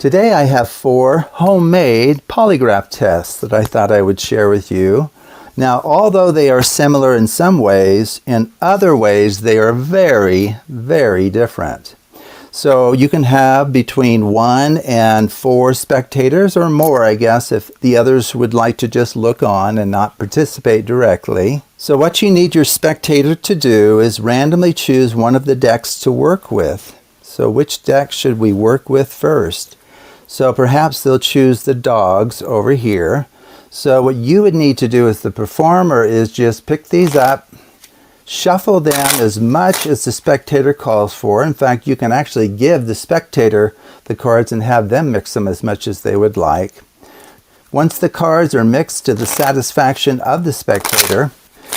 Today I have 4 homemade polygraph tests that I thought I would share with you. Now, although they are similar in some ways, in other ways they are very, very different. So you can have between 1 and 4 spectators or more, I guess, if the others would like to just look on and not participate directly. So what you need your spectator to do is randomly choose one of the decks to work with. So which deck should we work with first? So perhaps they'll choose the dogs over here. So what you would need to do as the performer is just pick these up, shuffle them as much as the spectator calls for. In fact, you can actually give the spectator the cards and have them mix them as much as they would like. Once the cards are mixed to the satisfaction of the spectator,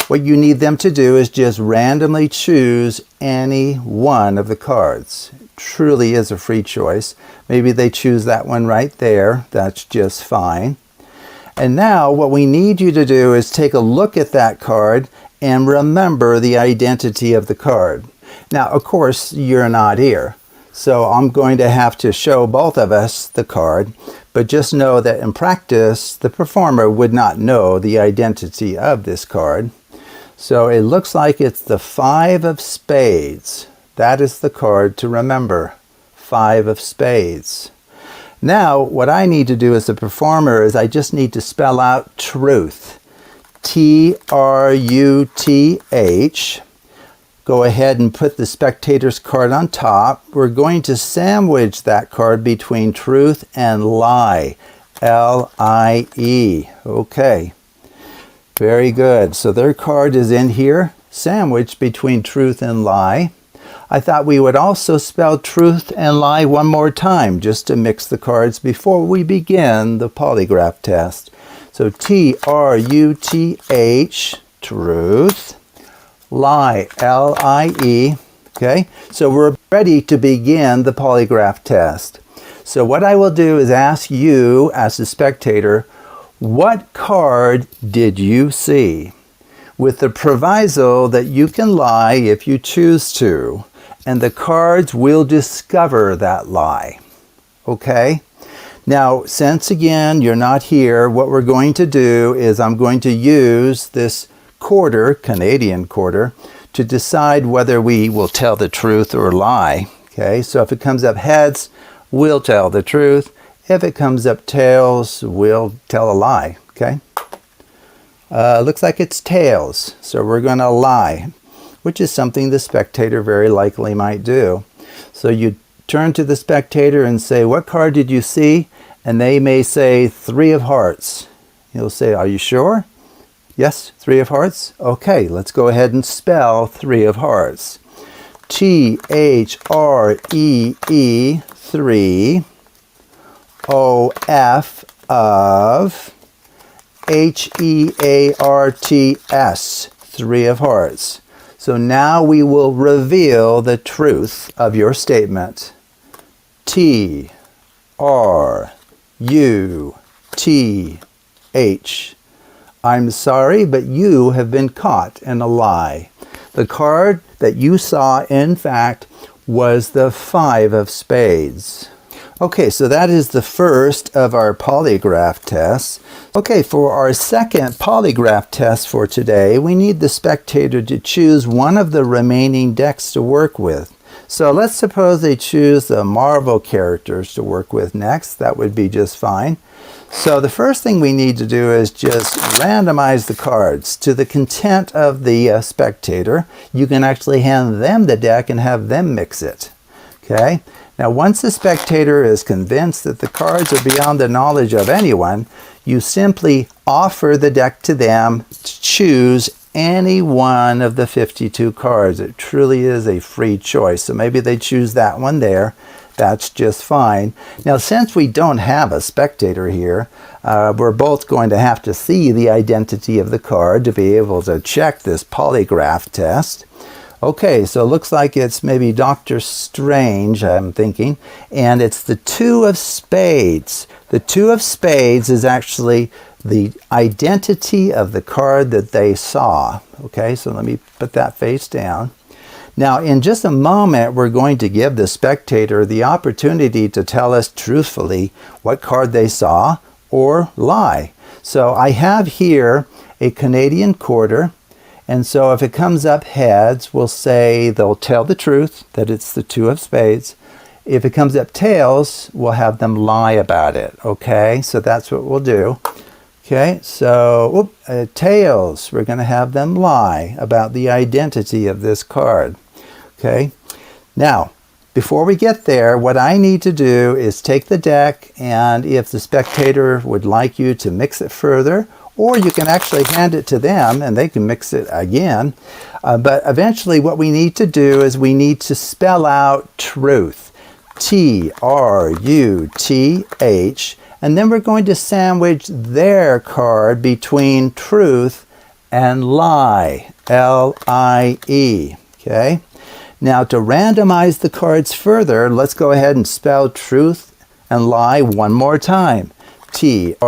what you need them to do is just randomly choose any one of the cards. It truly is a free choice. Maybe they choose that one right there. That's just fine. And now what we need you to do is take a look at that card and remember the identity of the card. Now, of course, you're not here, so I'm going to have to show both of us the card, but just know that in practice, the performer would not know the identity of this card. So it looks like it's the 5 of spades. That is the card to remember, 5 of spades. Now, what I need to do as a performer is I just need to spell out truth. T-R-U-T-H. Go ahead and put the spectator's card on top. We're going to sandwich that card between truth and lie. L-I-E. Okay. Very good. So their card is in here, sandwiched between truth and lie. I thought we would also spell truth and lie one more time, just to mix the cards before we begin the polygraph test. So T-R-U-T-H, truth, lie, L-I-E. Okay, so we're ready to begin the polygraph test. So what I will do is ask you, as the spectator, what card did you see? With the proviso that you can lie if you choose to, and the cards will discover that lie. Okay? Now, since again you're not here, what we're going to do is I'm going to use this quarter, Canadian quarter, to decide whether we will tell the truth or lie. Okay? So if it comes up heads, we'll tell the truth. If it comes up tails, we'll tell a lie. Okay? Looks like it's tails, so we're going to lie, which is something the spectator very likely might do. So you turn to the spectator and say, what card did you see? And they may say 3 of hearts. You'll say, are you sure? Yes, 3 of hearts? Okay, let's go ahead and spell 3 of hearts. T-H-R-E-E, 3, O-F of, H-E-A-R-T-S, 3 of hearts. So now we will reveal the truth of your statement. T-R-U-T-H. I'm sorry, but you have been caught in a lie. The card that you saw, in fact, was the 5 of spades. Okay, so that is the first of our polygraph tests. Okay, for our second polygraph test for today, we need the spectator to choose one of the remaining decks to work with. So let's suppose they choose the Marvel characters to work with next. That would be just fine. So the first thing we need to do is just randomize the cards to the content of the spectator. You can actually hand them the deck and have them mix it. Okay? Now, once the spectator is convinced that the cards are beyond the knowledge of anyone, you simply offer the deck to them to choose any one of the 52 cards. It truly is a free choice. So maybe they choose that one there. That's just fine. Now, since we don't have a spectator here, we're both going to have to see the identity of the card to be able to check this polygraph test. Okay, so it looks like it's maybe Dr. Strange, I'm thinking, and it's the 2 of spades. The 2 of spades is actually the identity of the card that they saw. Okay, so let me put that face down. Now, in just a moment, we're going to give the spectator the opportunity to tell us truthfully what card they saw or lie. So I have here a Canadian quarter, and so if it comes up heads, we'll say they'll tell the truth, that it's the 2 of spades. If it comes up tails, we'll have them lie about it, okay? So that's what we'll do. Okay, so tails, we're going to have them lie about the identity of this card. Okay, now, before we get there, what I need to do is take the deck, and if the spectator would like you to mix it further, or you can actually hand it to them and they can mix it again. But eventually what we need to do is we need to spell out truth. T-R-U-T-H. And then we're going to sandwich their card between truth and lie. L-I-E. Okay? Now to randomize the cards further, let's go ahead and spell truth and lie one more time. T-R-U-T-H,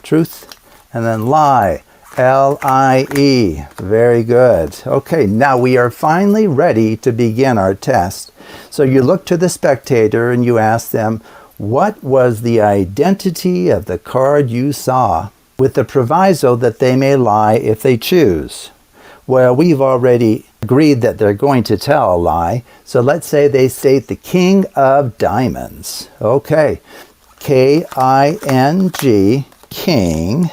truth, and then lie, L-I-E. Very good. Okay, now we are finally ready to begin our test. So you look to the spectator and you ask them, what was the identity of the card you saw? With the proviso that they may lie if they choose. Well, we've already agreed that they're going to tell a lie. So let's say they state the King of Diamonds. Okay. K-I-N-G, King,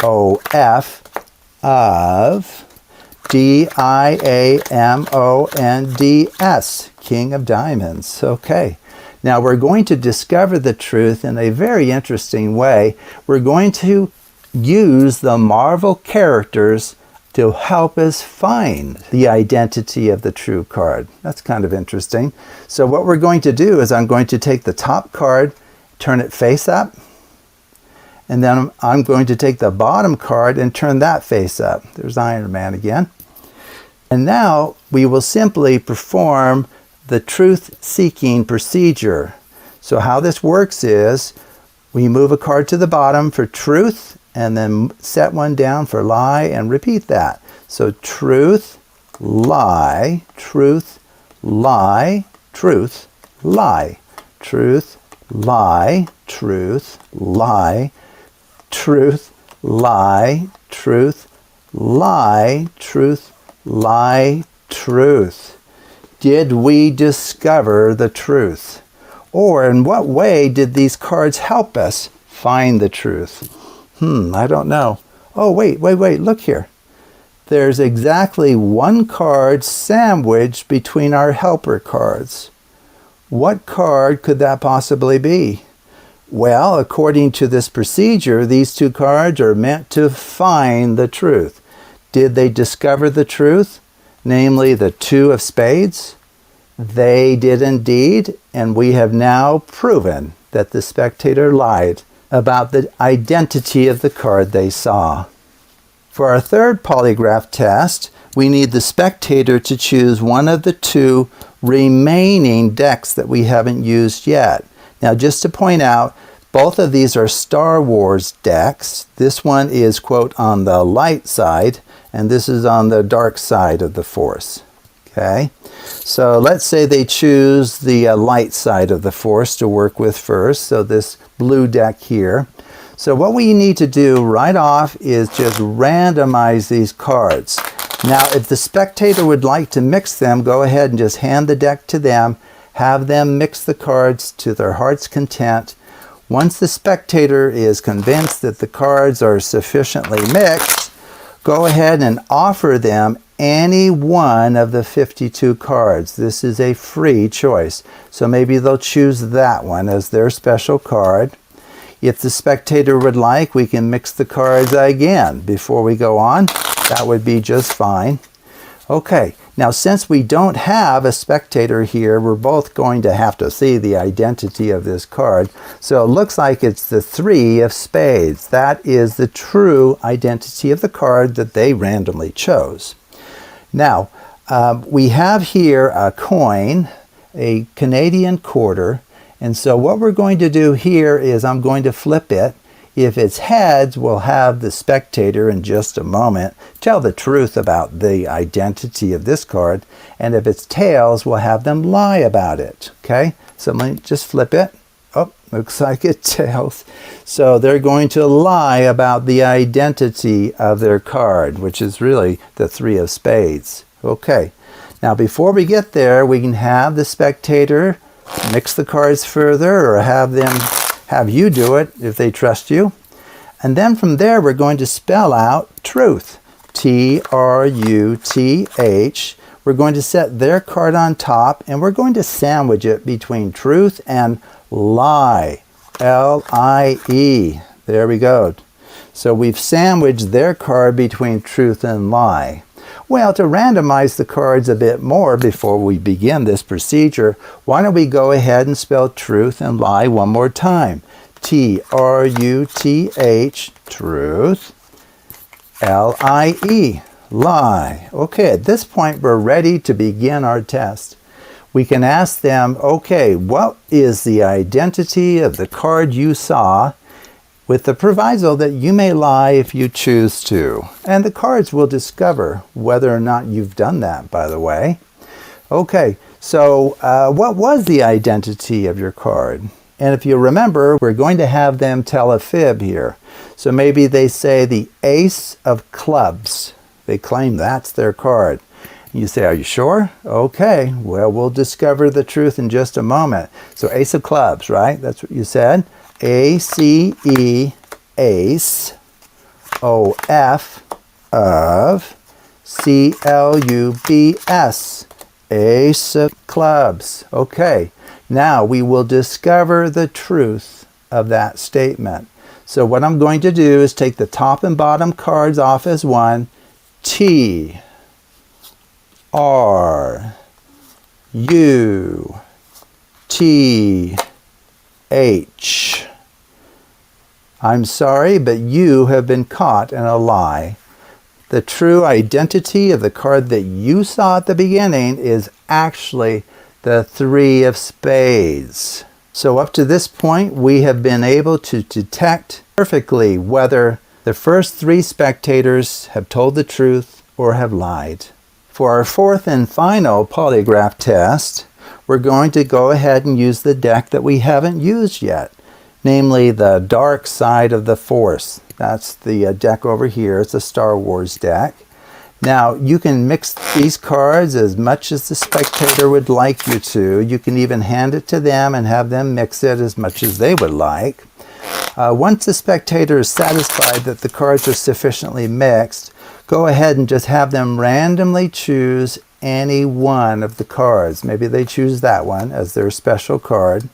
O-F, of, D-I-A-M-O-N-D-S, King of Diamonds. Okay. Now we're going to discover the truth in a very interesting way. We're going to use the Marvel characters to help us find the identity of the true card. That's kind of interesting. So what we're going to do is I'm going to take the top card, turn it face up, and then I'm going to take the bottom card and turn that face up. There's Iron Man again. And now we will simply perform the truth-seeking procedure. So how this works is we move a card to the bottom for truth, and then set one down for lie, and repeat that. So truth, lie, truth, lie, truth, lie, truth, lie, truth, lie, truth, lie, truth, lie, truth, lie, truth. Did we discover the truth? Or in what way did these cards help us find the truth? I don't know. Oh, wait, look here. There's exactly one card sandwiched between our helper cards. What card could that possibly be? Well, according to this procedure, these two cards are meant to find the truth. Did they discover the truth? Namely, the 2 of spades? They did indeed, and we have now proven that the spectator lied about the identity of the card they saw. For our third polygraph test, we need the spectator to choose one of the 2 remaining decks that we haven't used yet. Now, just to point out, both of these are Star Wars decks. This one is, quote, on the light side, and this is on the dark side of the Force. Okay, so let's say they choose the light side of the Force to work with first, so this blue deck here. So what we need to do right off is just randomize these cards. Now, if the spectator would like to mix them, go ahead and just hand the deck to them, have them mix the cards to their heart's content. Once the spectator is convinced that the cards are sufficiently mixed, go ahead and offer them any one of the 52 cards. This is a free choice. So maybe they'll choose that one as their special card. If the spectator would like, we can mix the cards again before we go on. That would be just fine. Okay, now since we don't have a spectator here, we're both going to have to see the identity of this card. So it looks like it's the 3 of spades. That is the true identity of the card that they randomly chose. Now, we have here a coin, a Canadian quarter, and so what we're going to do here is I'm going to flip it. If it's heads, we'll have the spectator in just a moment tell the truth about the identity of this card. And if it's tails, we'll have them lie about it. Okay? So let me just flip it. Oh, looks like it's tails. So they're going to lie about the identity of their card, which is really the 3 of spades. Okay. Now before we get there, we can have the spectator mix the cards further, or have you do it if they trust you. And then from there, we're going to spell out truth. T-R-U-T-H. We're going to set their card on top, and we're going to sandwich it between truth and lie. L-I-E. There we go. So we've sandwiched their card between truth and lie. Well, to randomize the cards a bit more before we begin this procedure, why don't we go ahead and spell truth and lie one more time. T-R-U-T-H, truth, L-I-E, lie. Okay, at this point we're ready to begin our test. We can ask them, okay, what is the identity of the card you saw, with the proviso that you may lie if you choose to. And the cards will discover whether or not you've done that, by the way. Okay, so what was the identity of your card? And if you remember, we're going to have them tell a fib here. So maybe they say the ace of clubs. They claim that's their card. You say, are you sure? Okay, well, we'll discover the truth in just a moment. So ace of clubs, right? That's what you said. A-C-E, ace, O-F, of, C-L-U-B-S, ace of clubs. Okay, now we will discover the truth of that statement. So what I'm going to do is take the top and bottom cards off as one. T, R, U, T, H. I'm sorry, but you have been caught in a lie. The true identity of the card that you saw at the beginning is actually the 3 of spades. So up to this point, we have been able to detect perfectly whether the first 3 spectators have told the truth or have lied. For our 4th and final polygraph test, we're going to go ahead and use the deck that we haven't used yet, namely the Dark Side of the Force. That's the deck over here. It's a Star Wars deck. Now, you can mix these cards as much as the spectator would like you to. You can even hand it to them and have them mix it as much as they would like. Once the spectator is satisfied that the cards are sufficiently mixed, go ahead and just have them randomly choose any one of the cards. Maybe they choose that one as their special card.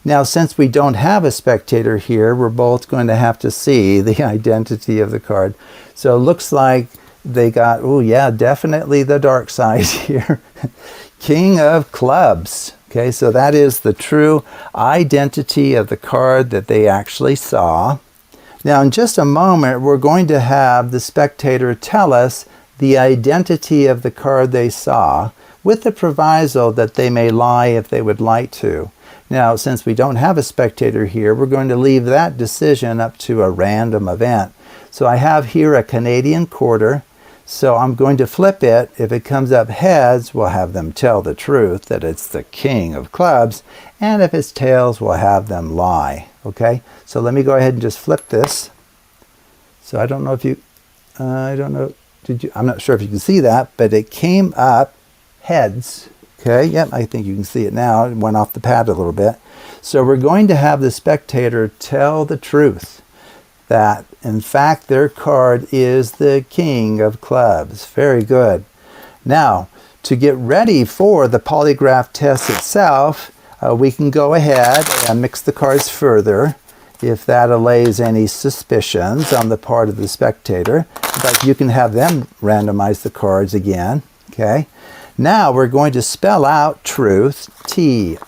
Now, since we don't have a spectator here, we're both going to have to see the identity of the card. So it looks like they got, oh yeah, definitely the dark side here. King of clubs. Okay, so that is the true identity of the card that they actually saw. Now, in just a moment, we're going to have the spectator tell us the identity of the card they saw, with the proviso that they may lie if they would like to. Now, since we don't have a spectator here, we're going to leave that decision up to a random event. So I have here a Canadian quarter, so I'm going to flip it. If it comes up heads, we'll have them tell the truth, that it's the king of clubs, and if it's tails, we'll have them lie. Okay, so let me go ahead and just flip this. So I don't know if you, I'm not sure if you can see that, but it came up heads. Okay, yep, I think you can see it now. It went off the pad a little bit. So we're going to have the spectator tell the truth, that in fact their card is the king of clubs. Very good. Now, to get ready for the polygraph test itself, we can go ahead and mix the cards further if that allays any suspicions on the part of the spectator. But you can have them randomize the cards again. Okay. Now we're going to spell out truth, T-R-U-T-H,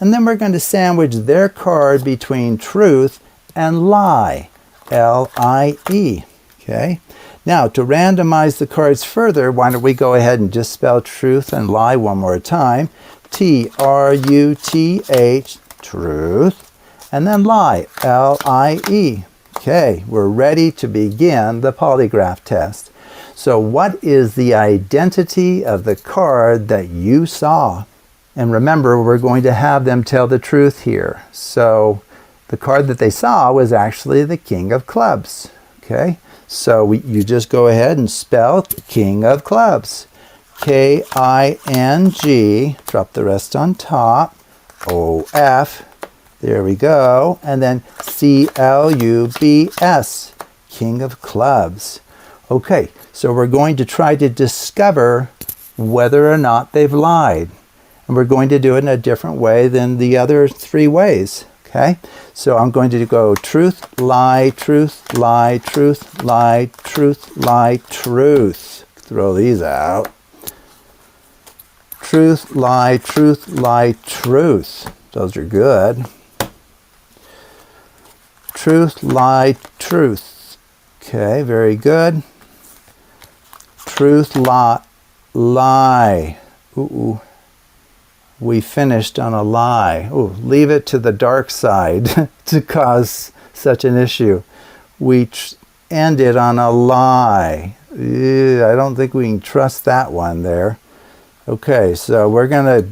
and then we're going to sandwich their card between truth and lie, L-I-E. Okay. Now, to randomize the cards further, why don't we go ahead and just spell truth and lie one more time. T-R-U-T-H, truth, and then lie, L-I-E. Okay, we're ready to begin the polygraph test. So what is the identity of the card that you saw? And remember, we're going to have them tell the truth here. So the card that they saw was actually the King of Clubs. Okay, so you just go ahead and spell King of Clubs. K-I-N-G, drop the rest on top, O-F, there we go, and then C-L-U-B-S, King of Clubs. Okay, so we're going to try to discover whether or not they've lied. And we're going to do it in a different way than the other three ways. Okay, so I'm going to go truth, lie, truth, lie, truth, lie, truth, lie, truth. Throw these out. Truth, lie, truth, lie, truth. Those are good. Truth, lie, truth. Okay, very good. Truth, lie, lie. Ooh. We finished on a lie. Ooh, leave it to the dark side to cause such an issue. We ended on a lie. I don't think we can trust that one there. Okay, so we're going to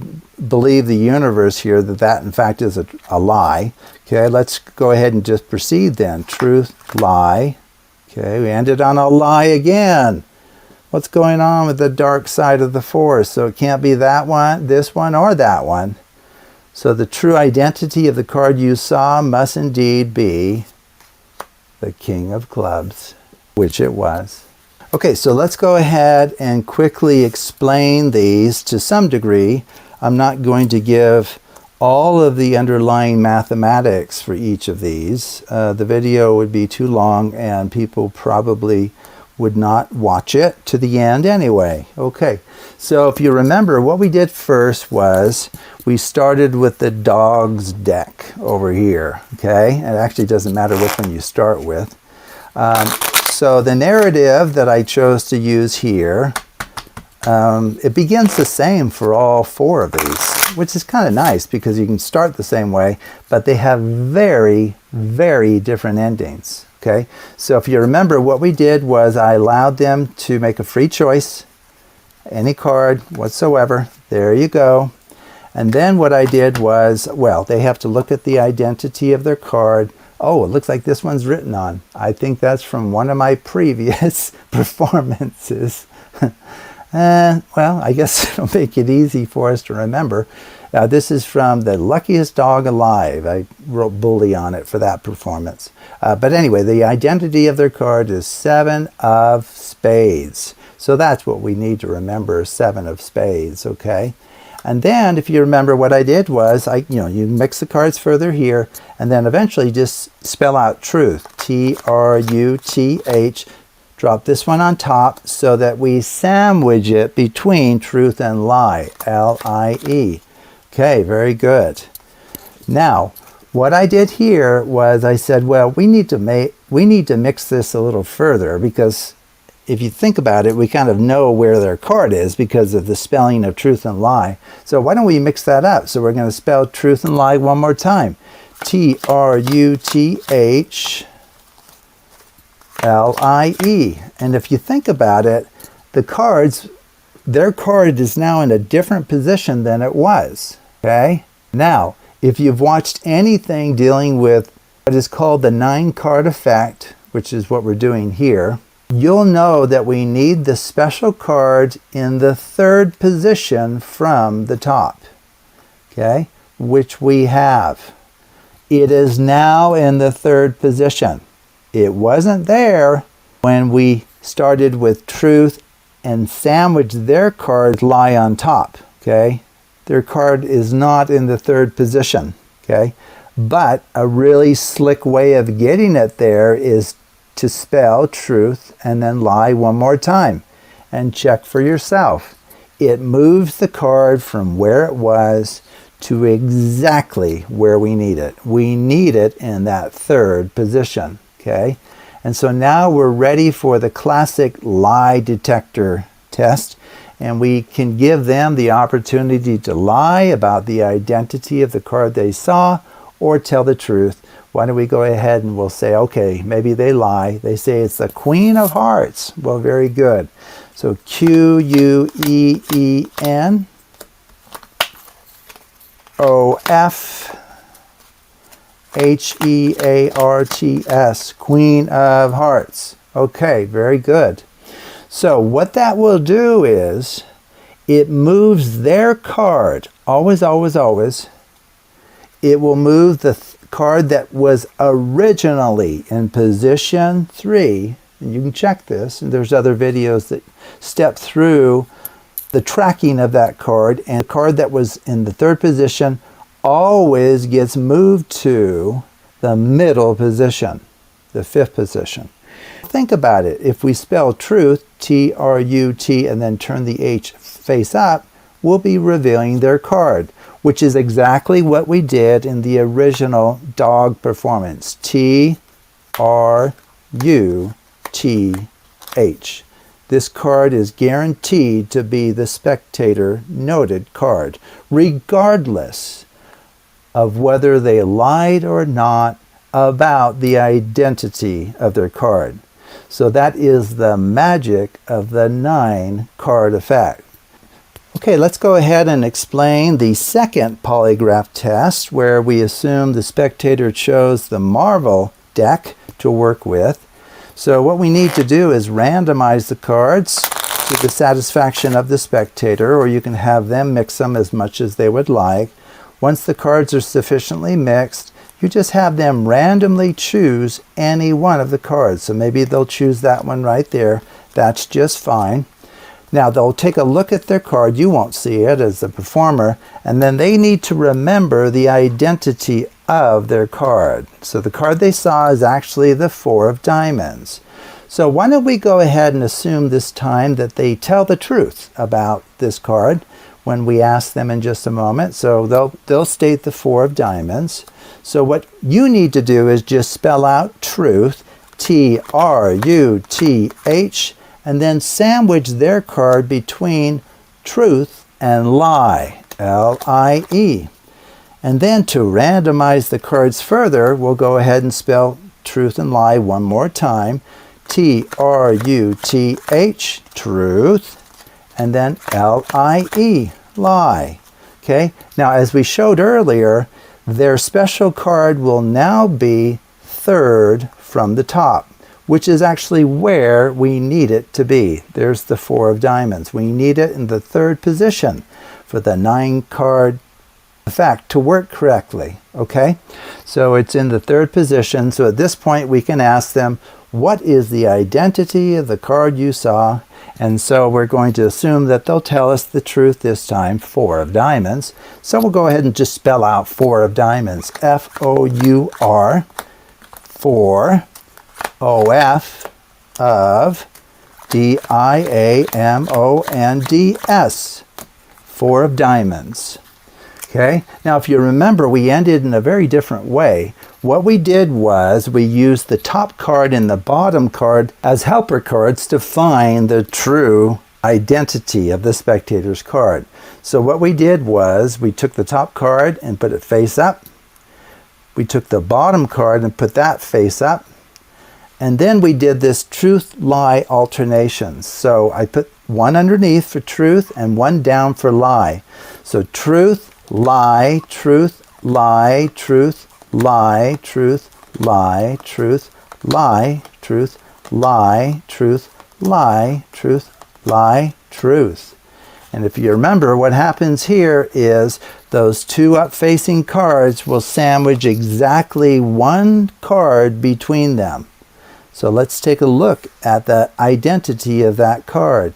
believe the universe here that in fact is a lie. Okay, let's go ahead and just proceed then. Truth, lie. Okay, we ended on a lie again. What's going on with the dark side of the force? So it can't be that one, this one, or that one. So the true identity of the card you saw must indeed be the King of Clubs, which it was. Okay, so let's go ahead and quickly explain these to some degree. I'm not going to give all of the underlying mathematics for each of these. The video would be too long and people probably would not watch it to the end anyway. Okay, so if you remember, what we did first was we started with the dog's deck over here. Okay, it actually doesn't matter which one you start with. So the narrative that I chose to use here, it begins the same for all four of these, which is kind of nice because you can start the same way, but they have very, very different endings. Okay, so if you remember, what we did was I allowed them to make a free choice, any card whatsoever. There you go. And then what I did was, well, they have to look at the identity of their card. Oh, it looks like this one's written on. I think that's from one of my previous performances. Well, I guess it'll make it easy for us to remember. This is from The Luckiest Dog Alive. I wrote bully on it for that performance. But anyway, the identity of their card is 7 of spades. So that's what we need to remember, 7 of spades, okay? And then, if you remember, what I did was, you mix the cards further here, and then eventually just spell out truth, T-R-U-T-H. Drop this one on top so that we sandwich it between truth and lie, L-I-E. Okay, very good. Now, what I did here was I said, well, we need to mix this a little further, because if you think about it, we kind of know where their card is because of the spelling of truth and lie. So why don't we mix that up? So we're going to spell truth and lie one more time. T-R-U-T-H-L-I-E. And if you think about it, their card is now in a different position than it was. Okay? Now, if you've watched anything dealing with what is called the 9-card effect, which is what we're doing here, you'll know that we need the special card in the 3rd position from the top. Okay? Which we have. It is now in the 3rd position. It wasn't there when we started with truth and sandwiched their card lie on top. Okay? Their card is not in the 3rd position. Okay? But a really slick way of getting it there is to spell truth and then lie one more time. And check for yourself. It moves the card from where it was to exactly where we need it. We need it in that 3rd position. Okay? And so now we're ready for the classic lie detector test. And we can give them the opportunity to lie about the identity of the card they saw, or tell the truth. Why don't we go ahead and we'll say, okay, maybe they lie. They say it's the Queen of Hearts. Well, very good. So Queen of Hearts, Queen of Hearts. Okay, very good. So what that will do is it moves their card, always, always, always. It will move the card that was originally in position 3. And you can check this, and there's other videos that step through the tracking of that card, and the card that was in the 3rd position always gets moved to the middle position, the 5th position. Think about it. If we spell truth, T-R-U-T, and then turn the H face up, we'll be revealing their card, which is exactly what we did in the original dog performance. T-R-U-T-H. This card is guaranteed to be the spectator noted card, regardless of whether they lied or not about the identity of their card. So that is the magic of the 9 card effect. Okay, let's go ahead and explain the second polygraph test, where we assume the spectator chose the Marvel deck to work with. So what we need to do is randomize the cards to the satisfaction of the spectator, or you can have them mix them as much as they would like. Once the cards are sufficiently mixed, you just have them randomly choose any one of the cards. So maybe they'll choose that one right there. That's just fine. Now they'll take a look at their card. You won't see it as the performer. And then they need to remember the identity of their card. So the card they saw is actually the 4 of diamonds. So why don't we go ahead and assume this time that they tell the truth about this card when we ask them in just a moment. So they'll state the 4 of diamonds. So what you need to do is just spell out truth, T-R-U-T-H, and then sandwich their card between truth and lie, L-I-E. And then to randomize the cards further, we'll go ahead and spell truth and lie one more time. T-R-U-T-H, truth, and then L-I-E, lie. Okay? Now, as we showed earlier, their special card will now be 3rd from the top, which is actually where we need it to be. There's the 4 of diamonds. We need it in the 3rd position for the 9 card effect to work correctly. Okay? So it's in the 3rd position. So at this point we can ask them, what is the identity of the card you saw? And so we're going to assume that they'll tell us the truth this time, 4 of diamonds. So we'll go ahead and just spell out 4 of diamonds. F-O-U-R, 4, O-F, of, D-I-A-M-O-N-D-S, 4 of diamonds. Okay, now if you remember, we ended in a very different way. What we did was we used the top card and the bottom card as helper cards to find the true identity of the spectator's card. So what we did was we took the top card and put it face up. We took the bottom card and put that face up. And then we did this truth-lie alternations. So I put one underneath for truth and one down for lie. So truth, lie, truth, lie, truth, lie, truth, lie, truth, lie, truth, lie, truth, lie, truth, lie, truth. And if you remember, what happens here is those 2 up-facing cards will sandwich exactly 1 card between them. So let's take a look at the identity of that card.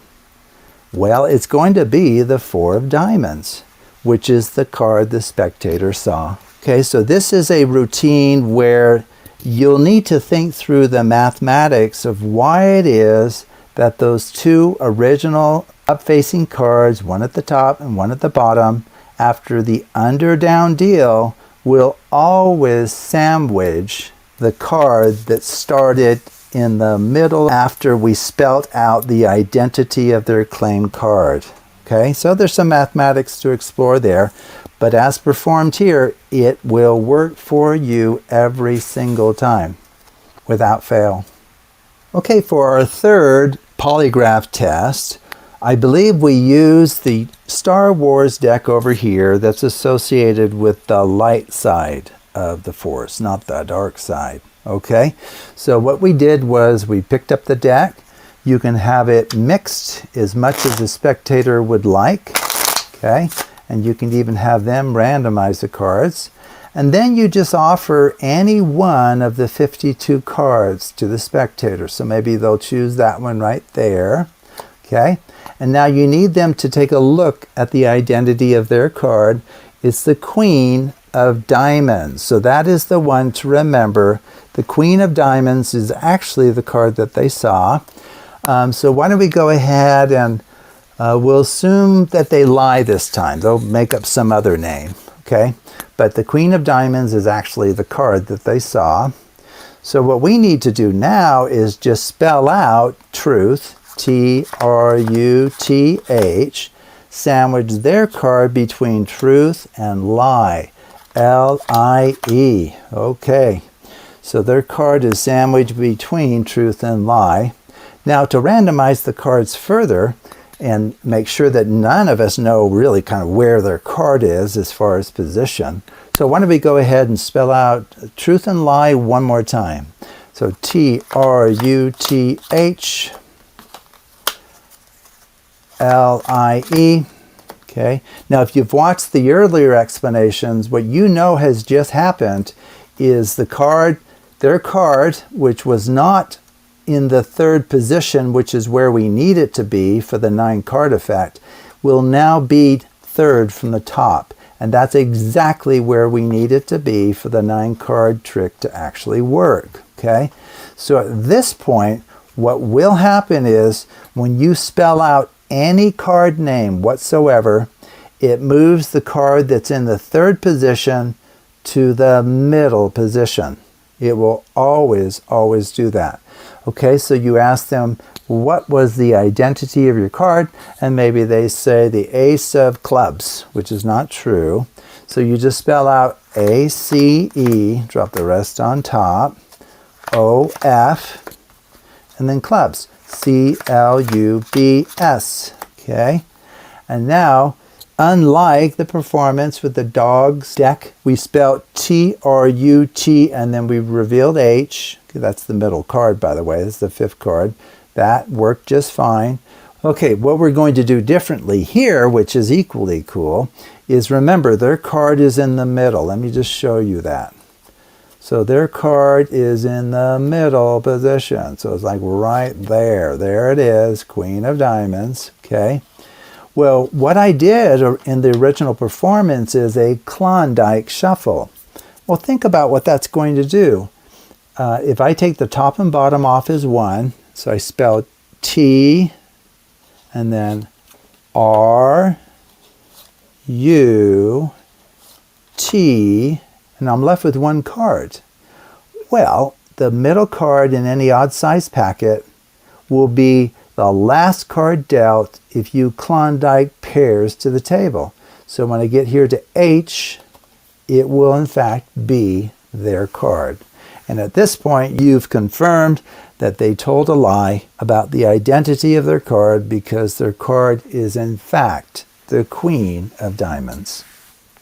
Well, it's going to be the 4 of diamonds, which is the card the spectator saw. Okay, so this is a routine where you'll need to think through the mathematics of why it is that those 2 original up-facing cards, one at the top and one at the bottom, after the under-down deal, will always sandwich the card that started in the middle after we spelt out the identity of their claim card. Okay, so there's some mathematics to explore there, But as performed here, it will work for you every single time, without fail. Okay, for our third polygraph test, I believe we use the Star Wars deck over here that's associated with the light side of the Force, not the dark side. Okay, so what we did was we picked up the deck. You can have it mixed as much as the spectator would like. Okay, and you can even have them randomize the cards. And then you just offer any one of the 52 cards to the spectator. So maybe they'll choose that one right there. Okay, and now you need them to take a look at the identity of their card. It's the Queen of Diamonds. So that is the one to remember. The Queen of Diamonds is actually the card that they saw. So why don't we go ahead and we'll assume that they lie this time. They'll make up some other name. Okay, but the Queen of Diamonds is actually the card that they saw. So what we need to do now is just spell out truth, T-R-U-T-H, sandwich their card between truth and lie, L-I-E. Okay, so their card is sandwiched between truth and lie. Now to randomize the cards further and make sure that none of us know really kind of where their card is as far as position. So why don't we go ahead and spell out truth and lie one more time. So T-R-U-T-H, L-I-E. Okay. Now if you've watched the earlier explanations, what you know has just happened is the card, their card, which was not in the third position, which is where we need it to be for the 9-card effect, will now be third from the top. And that's exactly where we need it to be for the 9-card trick to actually work. Okay? So at this point, what will happen is when you spell out any card name whatsoever, it moves the card that's in the third position to the middle position. It will always, always do that. Okay, so you ask them, what was the identity of your card? And maybe they say the Ace of Clubs, which is not true. So you just spell out A-C-E, drop the rest on top, O-F, and then clubs, C-L-U-B-S. Okay, and now, unlike the performance with the dogs deck, we spelled T-R-U-T and then we revealed H. Okay, that's the middle card, by the way. This is the 5th card. That worked just fine. Okay, what we're going to do differently here, which is equally cool, is remember their card is in the middle. Let me just show you that. So their card is in the middle position. So it's like right there. There it is, Queen of Diamonds. Okay. Well, what I did in the original performance is a Klondike shuffle. Well, think about what that's going to do. If I take the top and bottom off as one, so I spell T and then R-U-T, and I'm left with one card. Well, the middle card in any odd size packet will be the last card dealt if you Klondike pairs to the table. So when I get here to H, it will in fact be their card. And at this point, you've confirmed that they told a lie about the identity of their card because their card is in fact the Queen of Diamonds.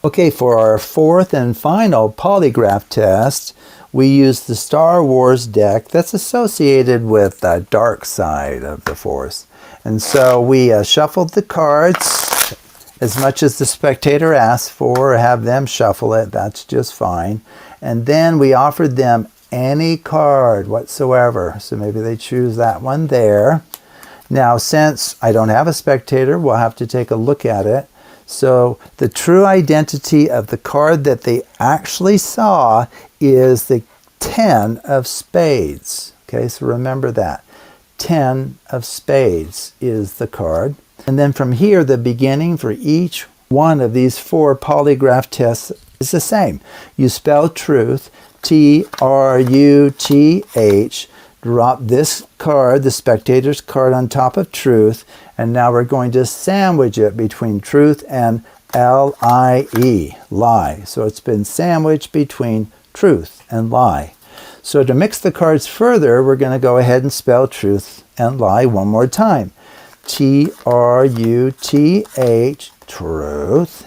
Okay, for our fourth and final polygraph test, we use the Star Wars deck that's associated with the dark side of the Force. And so we shuffled the cards as much as the spectator asked for, or have them shuffle it, that's just fine. And then we offered them any card whatsoever. So maybe they choose that one there. Now, since I don't have a spectator, we'll have to take a look at it. So the true identity of the card that they actually saw is the 10 of spades. Okay, so remember that. 10 of spades is the card. And then from here, the beginning for each one of these 4 polygraph tests is the same. You spell truth, T-R-U-T-H, drop this card, the spectator's card, on top of truth, and now we're going to sandwich it between truth and L-I-E, lie. So it's been sandwiched between truth and lie. So to mix the cards further, we're going to go ahead and spell truth and lie one more time. T-R-U-T-H, truth,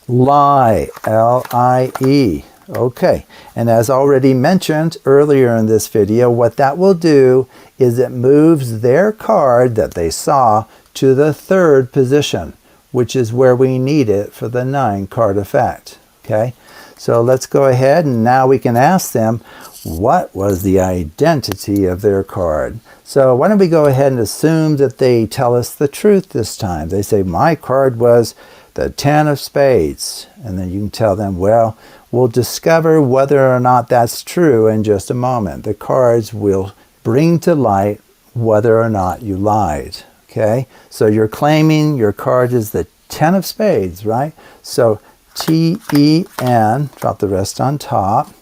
lie, L-I-E. Okay, and as already mentioned earlier in this video, what that will do is it moves their card that they saw to the third position, which is where we need it for the 9-card effect. Okay, so let's go ahead and now we can ask them, what was the identity of their card? So why don't we go ahead and assume that they tell us the truth this time. They say, my card was the 10 of spades. And then you can tell them, well, we'll discover whether or not that's true in just a moment. The cards will bring to light whether or not you lied. Okay, so you're claiming your card is the 10 of spades, right? So T-E-N, drop the rest on top,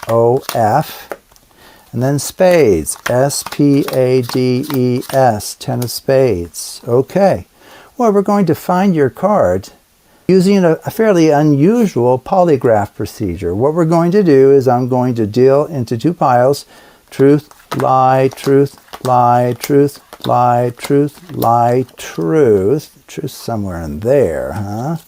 O-F, and then spades, S-P-A-D-E-S, 10 of spades. Okay, well, we're going to find your card using a fairly unusual polygraph procedure. What we're going to do is I'm going to deal into 2 piles, truth, lie, truth, lie, truth, lie, truth, lie, truth. Truth somewhere in there, huh?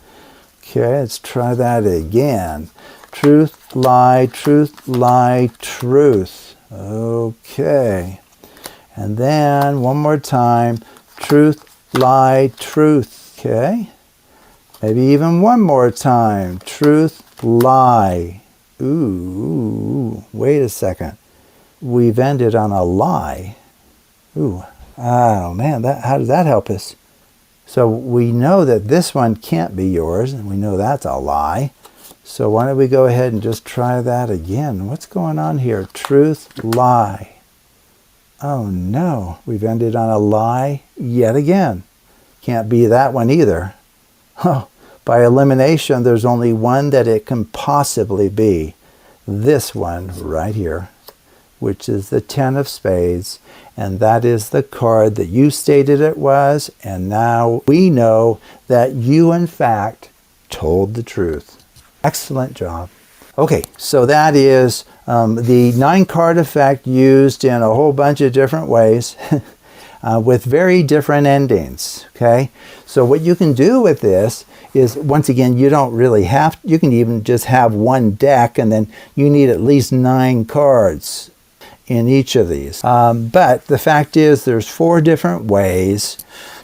Okay, let's try that again. Truth, lie, truth, lie, truth. Okay. And then one more time. Truth, lie, truth. Okay. Maybe even one more time. Truth, lie. Ooh, wait a second. We've ended on a lie. Ooh, oh man, how does that help us? So we know that this one can't be yours, and we know that's a lie. So why don't we go ahead and just try that again? What's going on here? Truth, lie. Oh no, we've ended on a lie yet again. Can't be that one either. Oh, by elimination, there's only one that it can possibly be. This one right here, which is the 10 of spades. And that is the card that you stated it was. And now we know that you, in fact, told the truth. Excellent job. Okay, so that is the 9-card effect used in a whole bunch of different ways with very different endings. Okay, so what you can do with this is, once again, you don't really have, you can even just have one deck and then you need at least 9 cards in each of these. But the fact is there's 4 different ways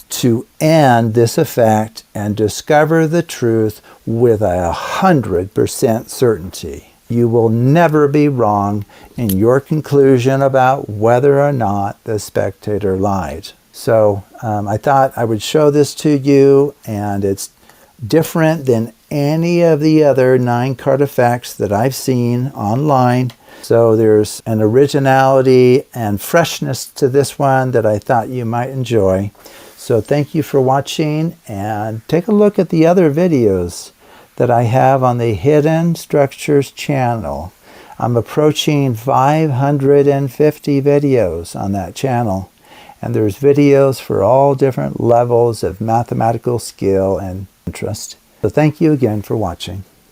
to end this effect and discover the truth with 100% certainty. You will never be wrong in your conclusion about whether or not the spectator lied. So I thought I would show this to you, and it's different than any of the other 9-card effects that I've seen online. So there's an originality and freshness to this one that I thought you might enjoy. So thank you for watching, and take a look at the other videos that I have on the Hidden Structures channel. I'm approaching 550 videos on that channel, and there's videos for all different levels of mathematical skill and interest. So thank you again for watching.